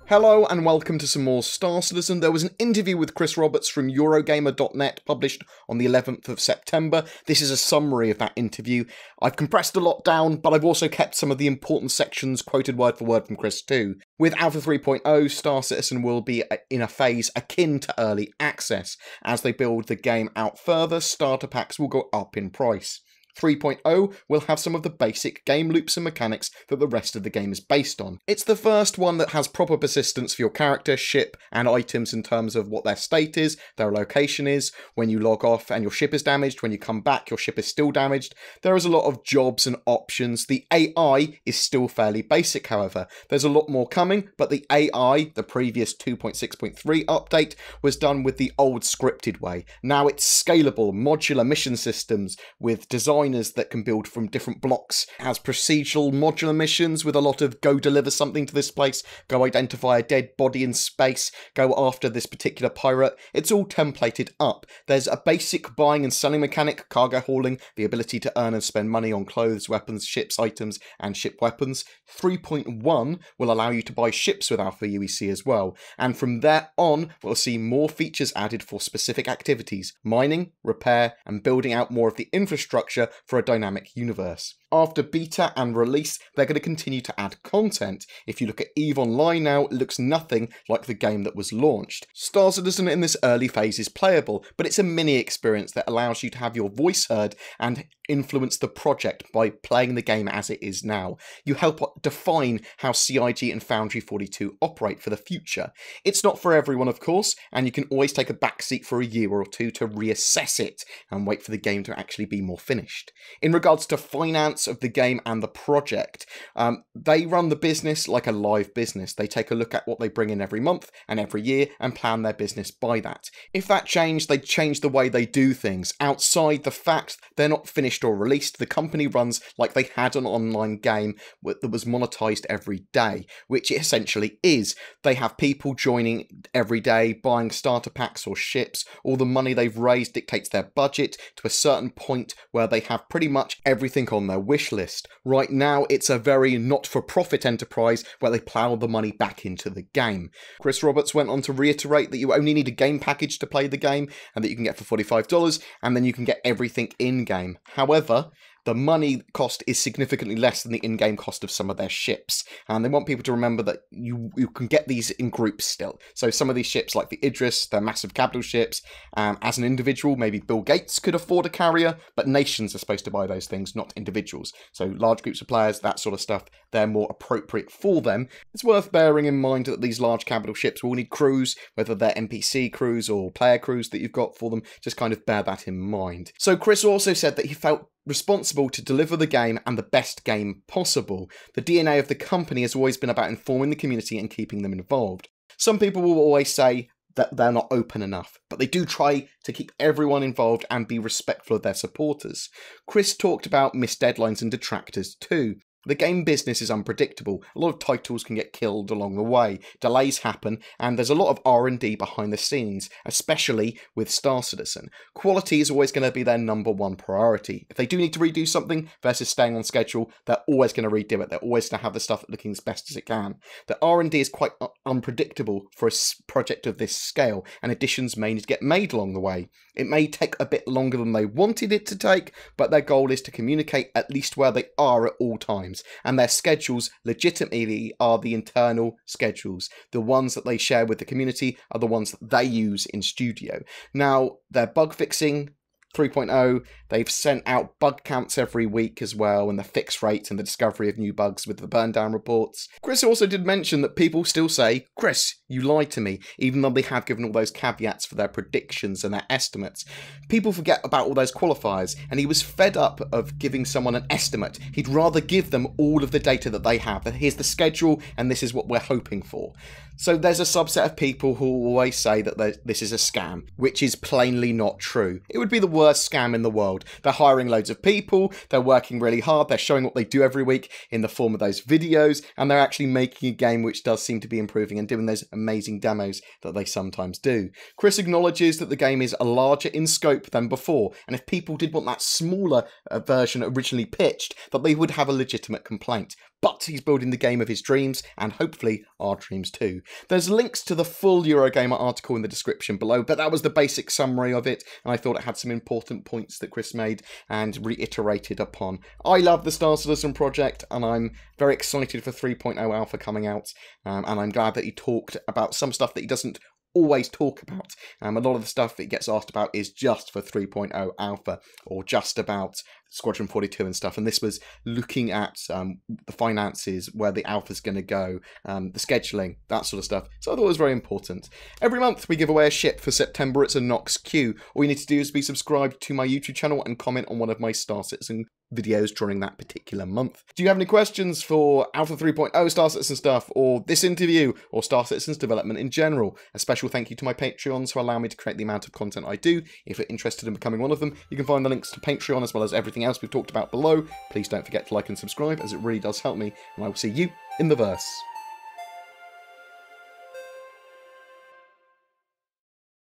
Hello and welcome to some more Star Citizen. There was an interview with Chris Roberts from Eurogamer.net published on the 11th of September. This is a summary of that interview. I've compressed a lot down, but I've also kept some of the important sections quoted word for word from Chris too. With Alpha 3.0, Star Citizen will be in a phase akin to early access. As they build the game out further, starter packs will go up in price. 3.0 will have some of the basic game loops and mechanics that the rest of the game is based on. It's the first one that has proper persistence for your character, ship, and items in terms of what their state is, their location is, when you log off and your ship is damaged, when you come back your ship is still damaged. There is a lot of jobs and options. The AI is still fairly basic, however. There's a lot more coming, but the AI, the previous 2.6.3 update, was done with the old scripted way. Now it's scalable, modular mission systems with design that can build from different blocks. It has procedural modular missions with a lot of go deliver something to this place, go identify a dead body in space, go after this particular pirate. It's all templated up. There's a basic buying and selling mechanic, cargo hauling, the ability to earn and spend money on clothes, weapons, ships, items, and ship weapons. 3.1 will allow you to buy ships with Alpha UEC as well, and from there on we'll see more features added for specific activities, mining, repair, and building out more of the infrastructure for a dynamic universe. After beta and release, they're going to continue to add content. If you look at EVE Online now, it looks nothing like the game that was launched. Star Citizen in this early phase is playable, but it's a mini experience that allows you to have your voice heard and influence the project by playing the game as it is now. You help define how CIG and Foundry 42 operate for the future. It's not for everyone, of course, and you can always take a backseat for a year or two to reassess it and wait for the game to actually be more finished. In regards to finance of the game and the project, they run the business like a live business. They take a look at what they bring in every month and every year and plan their business by that. If that changed, they'd change the way they do things. Outside the fact they're not finished or released, the company runs like they had an online game that was monetized every day, which it essentially is. They have people joining every day, buying starter packs or ships. All the money they've raised dictates their budget to a certain point where they have pretty much everything on their wish list. Right now, it's a very not-for-profit enterprise where they plough the money back into the game. Chris Roberts went on to reiterate that you only need a game package to play the game and that you can get for $45, and then you can get everything in-game. However, the money cost is significantly less than the in-game cost of some of their ships, and they want people to remember that you can get these in groups still. So some of these ships, like the Idris, they're massive capital ships. As an individual, maybe Bill Gates could afford a carrier, but nations are supposed to buy those things, not individuals. So large groups of players, that sort of stuff, they're more appropriate for them. It's worth bearing in mind that these large capital ships will need crews, whether they're NPC crews or player crews that you've got for them. Just kind of bear that in mind. So Chris also said that he felt responsible to deliver the game and the best game possible. The DNA of the company has always been about informing the community and keeping them involved. Some people will always say that they're not open enough, but they do try to keep everyone involved and be respectful of their supporters. Chris talked about missed deadlines and detractors too. The game business is unpredictable. A lot of titles can get killed along the way. Delays happen, and there's a lot of R&D behind the scenes, especially with Star Citizen. Quality is always going to be their #1 priority. If they do need to redo something versus staying on schedule, they're always going to redo it. They're always going to have the stuff looking as best as it can. The R&D is quite unpredictable for a project of this scale, and additions may need to get made along the way. It may take a bit longer than they wanted it to take, but their goal is to communicate at least where they are at all times. And their schedules legitimately are the internal schedules. The ones that they share with the community are the ones that they use in studio. Now, their bug fixing 3.0, they've sent out bug counts every week as well, and the fix rates and the discovery of new bugs with the burn down reports. Chris also did mention that people still say, "Chris, you lied to me," even though they have given all those caveats for their predictions and their estimates. People forget about all those qualifiers, and he was fed up of giving someone an estimate. He'd rather give them all of the data that they have, that here's the schedule and this is what we're hoping for. So there's a subset of people who will always say that this is a scam, which is plainly not true. It would be the worst scam in the world. They're hiring loads of people, they're working really hard, they're showing what they do every week in the form of those videos, and they're actually making a game which does seem to be improving and doing those amazing demos that they sometimes do. Chris acknowledges that the game is larger in scope than before, and if people did want that smaller version originally pitched, that they would have a legitimate complaint. But he's building the game of his dreams, and hopefully our dreams too. There's links to the full Eurogamer article in the description below, but that was the basic summary of it, and I thought it had some important points that Chris made and reiterated upon. I love the Star Citizen project, and I'm very excited for 3.0 Alpha coming out, and I'm glad that he talked about some stuff that he doesn't always talk about. A lot of the stuff it gets asked about is just for 3.0 Alpha, or just about Squadron 42 and stuff, and this was looking at the finances, where the Alpha's going to go, the scheduling, that sort of stuff. So I thought it was very important. Every month we give away a ship. For September it's a Nox Q. All you need to do is be subscribed to my YouTube channel and comment on one of my Star Citizen videos during that particular month. Do you have any questions for Alpha 3.0 Star Citizen stuff, or this interview, or Star Citizen's development in general? A special thank you to my Patreons who allow me to create the amount of content I do. If you're interested in becoming one of them, you can find the links to Patreon as well as everything else we've talked about below. Please don't forget to like and subscribe, as it really does help me, and I will see you in the verse.